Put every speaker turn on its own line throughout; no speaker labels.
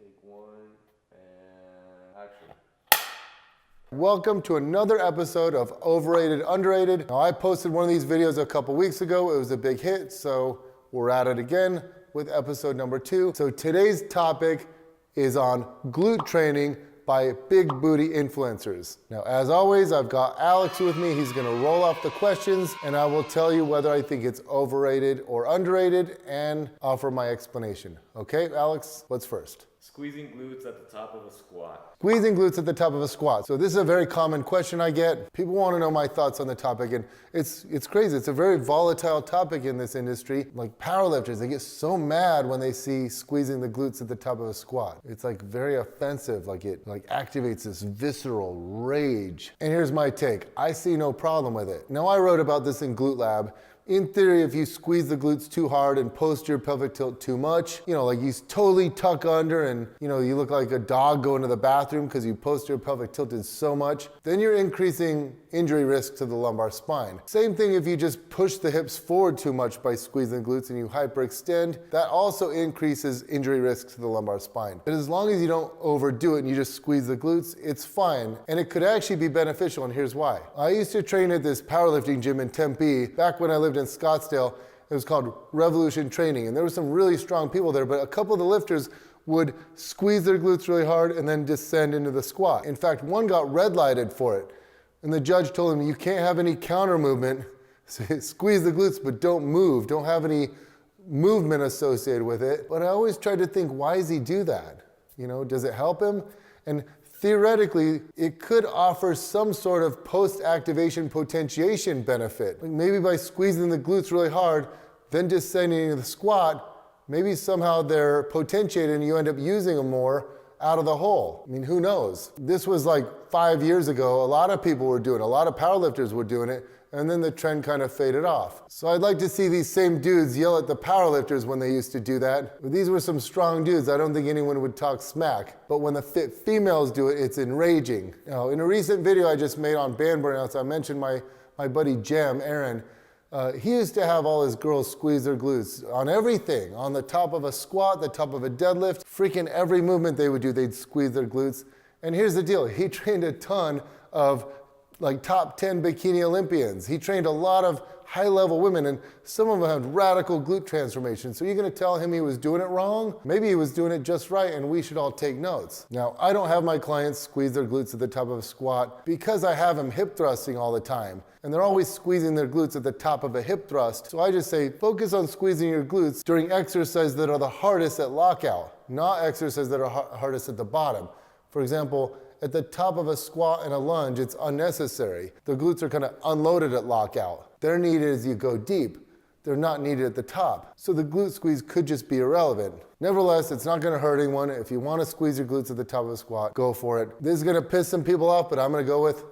Take one and action.
Welcome to another episode of Overrated, Underrated. Now, I posted one of these videos a couple weeks ago. It was a big hit, so we're at it again with episode number 2. So today's topic is on glute training by big booty influencers. Now, as always, I've got Alex with me. He's gonna roll off the questions and I will tell you whether I think it's overrated or underrated and offer my explanation. Okay, Alex, what's first?
Squeezing glutes at the top of a squat.
Squeezing glutes at the top of a squat. So this is a very common question I get. People want to know my thoughts on the topic, and it's crazy. It's a very volatile topic in this industry. Like powerlifters, they get so mad when they see squeezing the glutes at the top of a squat. It's like very offensive, like it activates this visceral rage. And here's my take. I see no problem with it. Now, I wrote about this in Glute Lab. In theory, if you squeeze the glutes too hard and posterior pelvic tilt too much, like you totally tuck under and you look like a dog going to the bathroom because you posterior pelvic tilted so much, then you're increasing injury risk to the lumbar spine. Same thing if you just push the hips forward too much by squeezing the glutes and you hyperextend, that also increases injury risk to the lumbar spine. But as long as you don't overdo it and you just squeeze the glutes, it's fine. And it could actually be beneficial, and here's why. I used to train at this powerlifting gym in Tempe back when I lived in Scottsdale. It was called Revolution Training, and there were some really strong people there, but a couple of the lifters would squeeze their glutes really hard and then descend into the squat. In fact, one got red lighted for it, and the judge told him, you can't have any counter movement, so squeeze the glutes but don't move, don't have any movement associated with it. But I always tried to think, why does he do that? Does it help him? And theoretically, it could offer some sort of post-activation potentiation benefit. Like maybe by squeezing the glutes really hard, then descending into the squat, maybe somehow they're potentiated and you end up using them more out of the hole. I mean, who knows? This was like 5 years ago. A lot of people were doing it. A lot of powerlifters were doing it. And then the trend kind of faded off. So I'd like to see these same dudes yell at the powerlifters when they used to do that. But these were some strong dudes. I don't think anyone would talk smack. But when the fit females do it, it's enraging. Now, in a recent video I just made on band burnouts, I mentioned my buddy Jem, Aaron. He used to have all his girls squeeze their glutes on everything. On the top of a squat, the top of a deadlift, freaking every movement they would do, they'd squeeze their glutes. And here's the deal. He trained a ton of top 10 bikini Olympians. He trained a lot of high-level women, and some of them had radical glute transformations. So you're gonna tell him he was doing it wrong? Maybe he was doing it just right, and we should all take notes. Now, I don't have my clients squeeze their glutes at the top of a squat because I have them hip thrusting all the time, and they're always squeezing their glutes at the top of a hip thrust. So I just say, focus on squeezing your glutes during exercises that are the hardest at lockout, not exercises that are hardest at the bottom. For example, at the top of a squat and a lunge, it's unnecessary. The glutes are kind of unloaded at lockout. They're needed as you go deep. They're not needed at the top. So the glute squeeze could just be irrelevant. Nevertheless, it's not gonna hurt anyone. If you wanna squeeze your glutes at the top of a squat, go for it. This is gonna piss some people off, but I'm gonna go with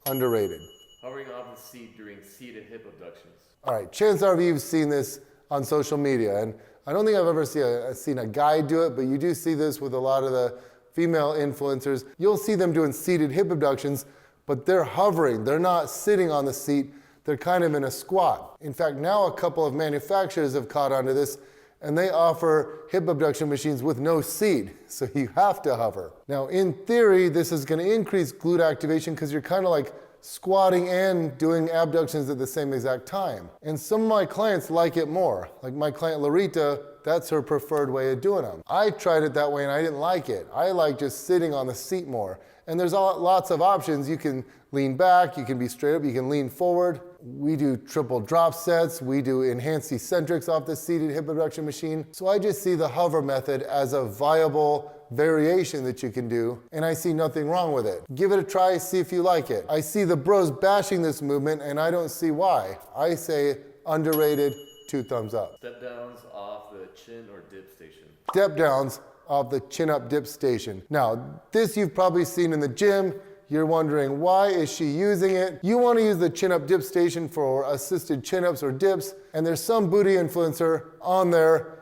underrated.
Hovering off the seat during seated hip abductions.
All right, chances are you've seen this on social media, and I don't think I've ever seen a guy do it, but you do see this with a lot of the female influencers. You'll see them doing seated hip abductions, but they're hovering. They're not sitting on the seat. They're kind of in a squat. In fact, now a couple of manufacturers have caught onto this, and they offer hip abduction machines with no seat, so you have to hover. Now, in theory, this is gonna increase glute activation because you're kind of like squatting and doing abductions at the same exact time. And some of my clients like it more. Like my client Larita, that's her preferred way of doing them. I tried it that way and I didn't like it. I like just sitting on the seat more. And there's lots of options. You can lean back, you can be straight up, you can lean forward. We do triple drop sets. We do enhanced eccentrics off the seated hip abduction machine. So I just see the hover method as a viable variation that you can do, and I see nothing wrong with it. Give it a try, see if you like it. I see the bros bashing this movement, and I don't see why. I say underrated, 2 thumbs up.
Step downs off the chin or dip station.
Step downs off the chin up dip station. Now, this you've probably seen in the gym. You're wondering, why is she using it? You want to use the chin up dip station for assisted chin ups or dips, and there's some booty influencer on there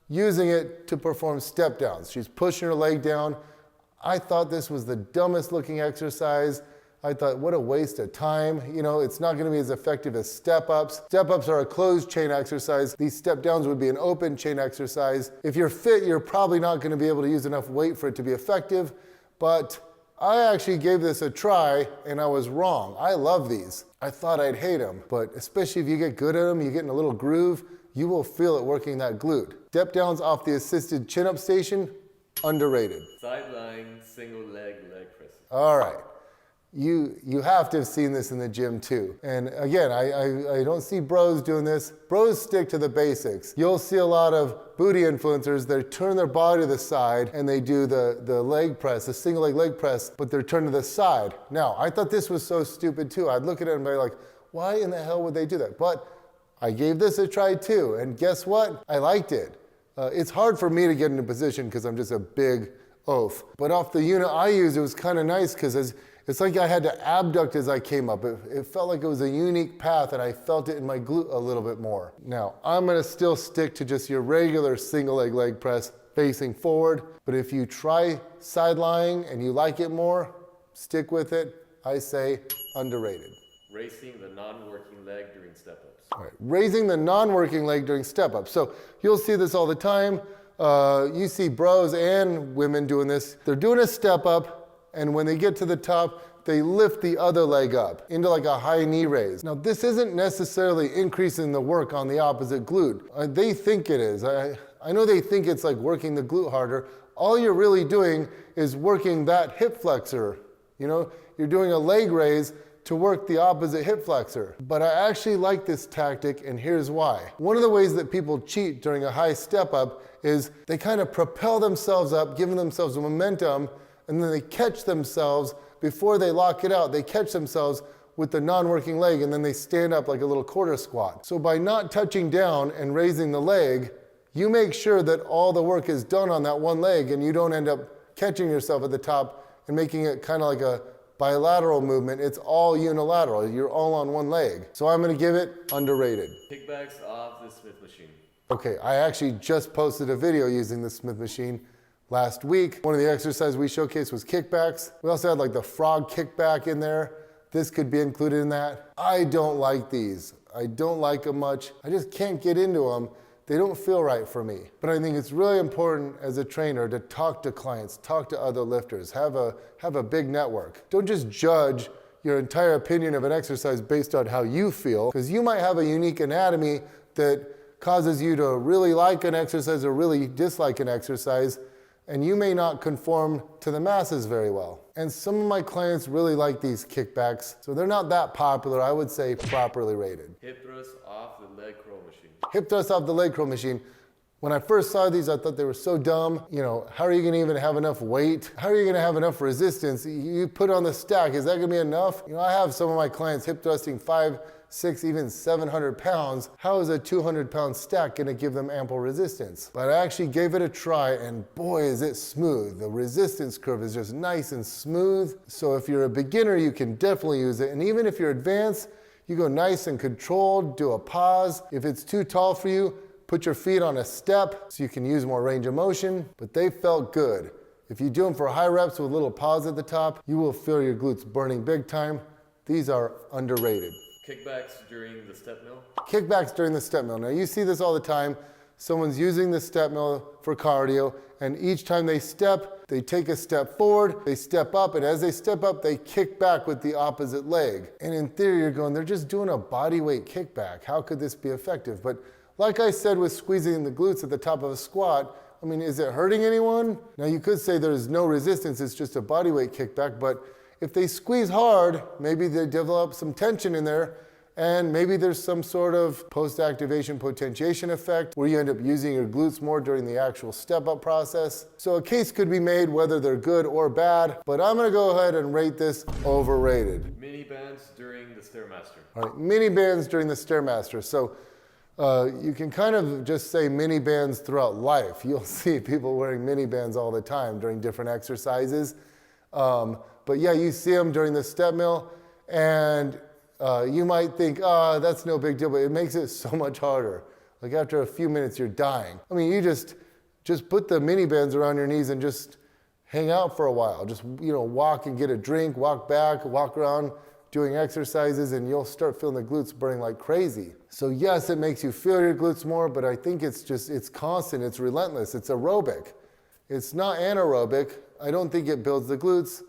using it to perform step downs. She's pushing her leg down. I thought this was the dumbest looking exercise. I thought, what a waste of time. You know, it's not gonna be as effective as step-ups. Step-ups are a closed chain exercise. These step-downs would be an open chain exercise. If you're fit, you're probably not gonna be able to use enough weight for it to be effective, but I actually gave this a try and I was wrong. I love these. I thought I'd hate them, but especially if you get good at them, you get in a little groove, you will feel it working that glute. Step downs off the assisted chin-up station, underrated.
Sideline single leg presses.
All right. You have to have seen this in the gym too. And again, I don't see bros doing this. Bros stick to the basics. You'll see a lot of booty influencers, they turn their body to the side and they do the leg press, the single leg press, but they're turned to the side. Now, I thought this was so stupid too. I'd look at it and be like, why in the hell would they do that? But I gave this a try too, and guess what? I liked it. It's hard for me to get into position because I'm just a big oaf. But off the unit I used, it was kind of nice because it's like I had to abduct as I came up. It felt like it was a unique path and I felt it in my glute a little bit more. Now, I'm gonna still stick to just your regular single leg press facing forward, but if you try side lying and you like it more, stick with it. I say underrated.
Raising the non-working leg during step-ups.
All right. Raising the non-working leg during step-ups. So you'll see this all the time. You see bros and women doing this. They're doing a step-up, and when they get to the top, they lift the other leg up into like a high knee raise. Now, this isn't necessarily increasing the work on the opposite glute. They think it is. I know they think it's like working the glute harder. All you're really doing is working that hip flexor. You know, you're doing a leg raise to work the opposite hip flexor. But I actually like this tactic, and here's why. One of the ways that people cheat during a high step up is they kind of propel themselves up, giving themselves momentum, and then they catch themselves before they lock it out. They catch themselves with the non-working leg, and then they stand up like a little quarter squat. So by not touching down and raising the leg, you make sure that all the work is done on that one leg, and you don't end up catching yourself at the top and making it kind of like a bilateral movement. It's all unilateral. You're all on one leg. So I'm gonna give it underrated.
Kickbacks off the Smith machine.
Okay, I actually just posted a video using the Smith machine last week. One of the exercises we showcased was kickbacks. We also had like the frog kickback in there. This could be included in that. I don't like these. I don't like them much. I just can't get into them. They don't feel right for me. But I think it's really important as a trainer to talk to clients, talk to other lifters, have a big network. Don't just judge your entire opinion of an exercise based on how you feel, because you might have a unique anatomy that causes you to really like an exercise or really dislike an exercise, and you may not conform to the masses very well. And some of my clients really like these kickbacks, so they're not that popular. I would say properly rated.
Hip thrust off the leg curl machine.
Hip thrust off the leg curl machine. When I first saw these, I thought they were so dumb. You know, how are you gonna even have enough weight? How are you gonna have enough resistance? You put on the stack, is that gonna be enough? You know, I have some of my clients hip thrusting 500, 600, even 700 pounds. How is a 200-pound stack gonna give them ample resistance? But I actually gave it a try, and boy, is it smooth. The resistance curve is just nice and smooth. So if you're a beginner, you can definitely use it. And even if you're advanced, you go nice and controlled, do a pause. If it's too tall for you, put your feet on a step so you can use more range of motion, but they felt good. If you do them for high reps with a little pause at the top, you will feel your glutes burning big time. These are underrated.
Kickbacks during the stepmill.
Kickbacks during the stepmill. Now you see this all the time. Someone's using the stepmill for cardio, and each time they step, they take a step forward, they step up, and as they step up, they kick back with the opposite leg. And in theory, you're going, they're just doing a body weight kickback. How could this be effective? But like I said with squeezing the glutes at the top of a squat, I mean, is it hurting anyone? Now you could say there's no resistance, it's just a body weight kickback, but if they squeeze hard, maybe they develop some tension in there, and maybe there's some sort of post-activation potentiation effect where you end up using your glutes more during the actual step-up process. So a case could be made whether they're good or bad, but I'm gonna go ahead and rate this overrated.
Minibands during the Stairmaster.
All right, Minibands during the Stairmaster. So you can kind of just say Minibands throughout life. You'll see people wearing Minibands all the time during different exercises. But yeah, you see them during the stepmill, and you might think, oh, that's no big deal, but it makes it so much harder. Like after a few minutes, you're dying. I mean, you just put the Minibands around your knees and just hang out for a while. Just, walk and get a drink, walk back, walk around doing exercises, and you'll start feeling the glutes burning like crazy. So yes, it makes you feel your glutes more, but I think it's constant, it's relentless, it's aerobic. It's not anaerobic. I don't think it builds the glutes.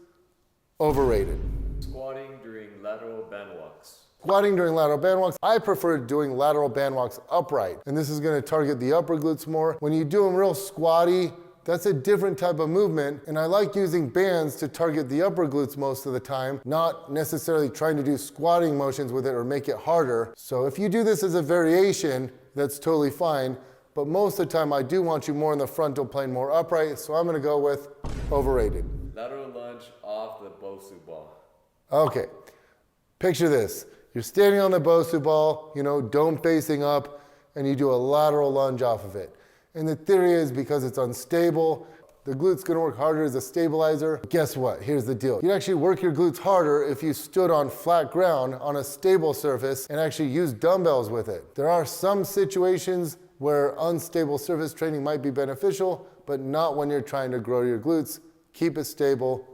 Overrated.
Squatting during lateral bandwalks.
Squatting during lateral bandwalks. I prefer doing lateral bandwalks upright, and this is going to target the upper glutes more. When you do them real squatty, that's a different type of movement, and I like using bands to target the upper glutes most of the time, not necessarily trying to do squatting motions with it or make it harder. So if you do this as a variation, that's totally fine, but most of the time I do want you more in the frontal plane, more upright, so I'm going to go with overrated.
Lateral lunge off the Bosu ball.
Okay, picture this. You're standing on the Bosu ball, dome facing up, and you do a lateral lunge off of it. And the theory is because it's unstable, the glute's gonna work harder as a stabilizer. Guess what? Here's the deal. You'd actually work your glutes harder if you stood on flat ground on a stable surface and actually used dumbbells with it. There are some situations where unstable surface training might be beneficial, but not when you're trying to grow your glutes. Keep it stable.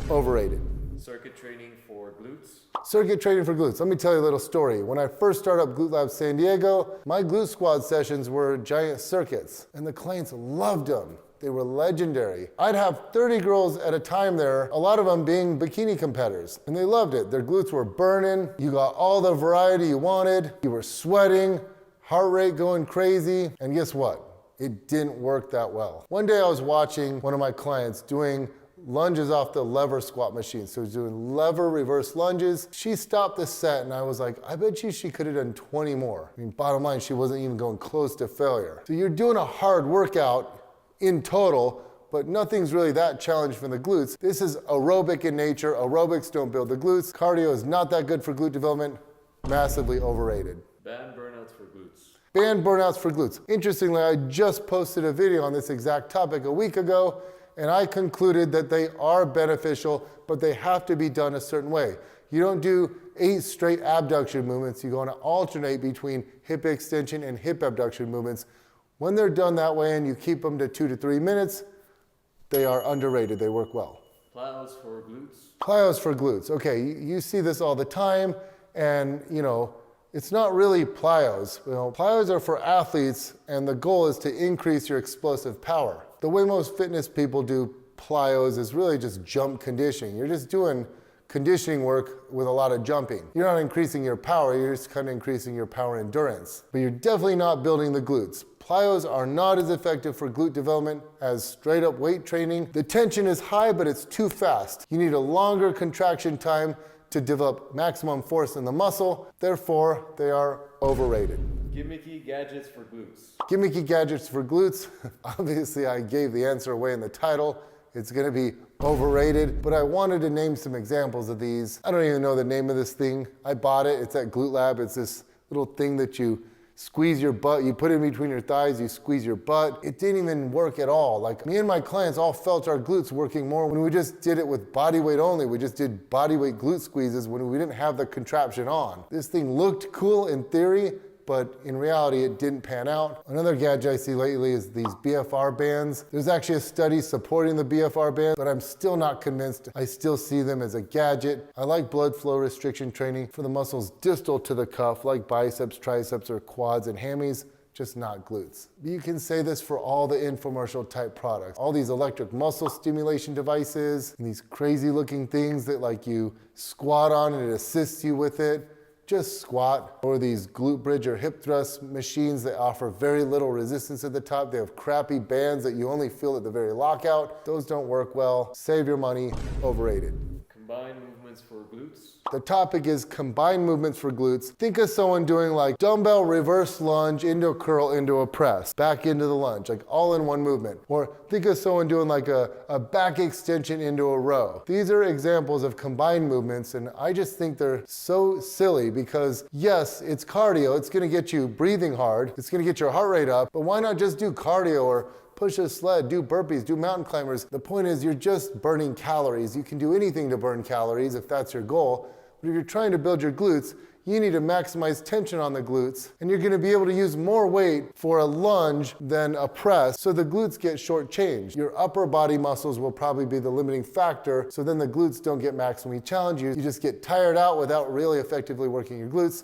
Overrated.
Circuit training for glutes.
Circuit training for glutes. Let me tell you a little story. When I first started up Glute Lab San Diego, my glute squad sessions were giant circuits, and the clients loved them. They were legendary. I'd have 30 girls at a time there, a lot of them being bikini competitors, and they loved it. Their glutes were burning. You got all the variety you wanted. You were sweating, heart rate going crazy, and guess what? It didn't work that well. One day I was watching one of my clients doing lunges off the lever squat machine. So he's doing lever reverse lunges. She stopped the set and I was like, I bet you she could have done 20 more. I mean, bottom line, she wasn't even going close to failure. So you're doing a hard workout in total, but nothing's really that challenged for the glutes. This is aerobic in nature. Aerobics don't build the glutes. Cardio is not that good for glute development. Massively overrated.
Band burnouts for glutes.
Band burnouts for glutes. Interestingly, I just posted a video on this exact topic a week ago, and I concluded that they are beneficial, but they have to be done a certain way. You don't do 8 straight abduction movements. You're going to alternate between hip extension and hip abduction movements. When they're done that way and you keep them to 2 to 3 minutes, they are underrated. They work well.
Plyos for glutes.
Plyos for glutes. Okay, you see this all the time, and it's not really plyos. Plyos are for athletes, and the goal is to increase your explosive power. The way most fitness people do plyos is really just jump conditioning. You're just doing conditioning work with a lot of jumping. You're not increasing your power, you're just kind of increasing your power endurance. But you're definitely not building the glutes. Plyos are not as effective for glute development as straight up weight training. The tension is high, but it's too fast. You need a longer contraction time to develop maximum force in the muscle. Therefore, they are overrated.
Gimmicky gadgets for glutes.
Gimmicky gadgets for glutes. Obviously, I gave the answer away in the title. It's gonna be overrated, but I wanted to name some examples of these. I don't even know the name of this thing. I bought it, it's at Glute Lab. It's this little thing that you squeeze your butt, you put it in between your thighs, you squeeze your butt. It didn't even work at all. Like, me and my clients all felt our glutes working more when we just did it with body weight only. We just did body weight glute squeezes when we didn't have the contraption on. This thing looked cool in theory, but in reality, it didn't pan out. Another gadget I see lately is these BFR bands. There's actually a study supporting the BFR band, but I'm still not convinced. I still see them as a gadget. I like blood flow restriction training for the muscles distal to the cuff, like biceps, triceps, or quads and hammies, just not glutes. You can say this for all the infomercial type products. All these electric muscle stimulation devices, and these crazy looking things that you squat on and it assists you with it. Just squat. Or these glute bridge or hip thrust machines that offer very little resistance at the top. They have crappy bands that you only feel at the very lockout. Those don't work well. Save your money. Overrated.
Combined movements for glutes.
The topic is combined movements for glutes. Think of someone doing like dumbbell reverse lunge into a curl into a press, back into the lunge, like all in one movement. Or think of someone doing like a back extension into a row. These are examples of combined movements, and I just think they're so silly because yes, it's cardio. It's gonna get you breathing hard. It's gonna get your heart rate up, but why not just do cardio or push a sled, do burpees, do mountain climbers? The point is you're just burning calories. You can do anything to burn calories if that's your goal. But if you're trying to build your glutes, you need to maximize tension on the glutes, and you're gonna be able to use more weight for a lunge than a press, so the glutes get shortchanged. Your upper body muscles will probably be the limiting factor, so then the glutes don't get maximally challenged. You just get tired out without really effectively working your glutes.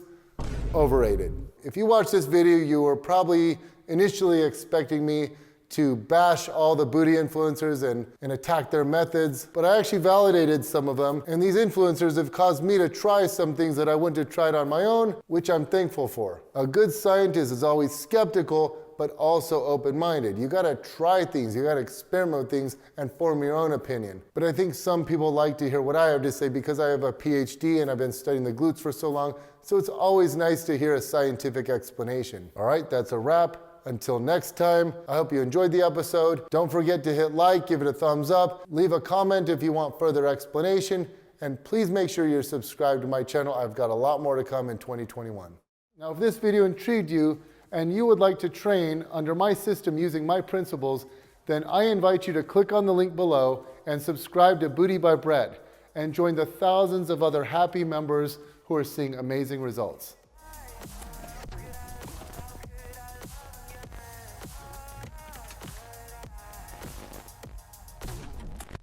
Overrated. If you watch this video, you were probably initially expecting me to bash all the booty influencers and attack their methods, but I actually validated some of them, and these influencers have caused me to try some things that I wouldn't have tried on my own, which I'm thankful for. A good scientist is always skeptical, but also open-minded. You gotta try things, you gotta experiment with things and form your own opinion. But I think some people like to hear what I have to say because I have a PhD and I've been studying the glutes for so long, so it's always nice to hear a scientific explanation. All right, that's a wrap. Until next time, I hope you enjoyed the episode. Don't forget to hit like, give it a thumbs up, leave a comment if you want further explanation, and please make sure you're subscribed to my channel. I've got a lot more to come in 2021. Now, if this video intrigued you and you would like to train under my system using my principles, then I invite you to click on the link below and subscribe to Booty by Brett and join the thousands of other happy members who are seeing amazing results.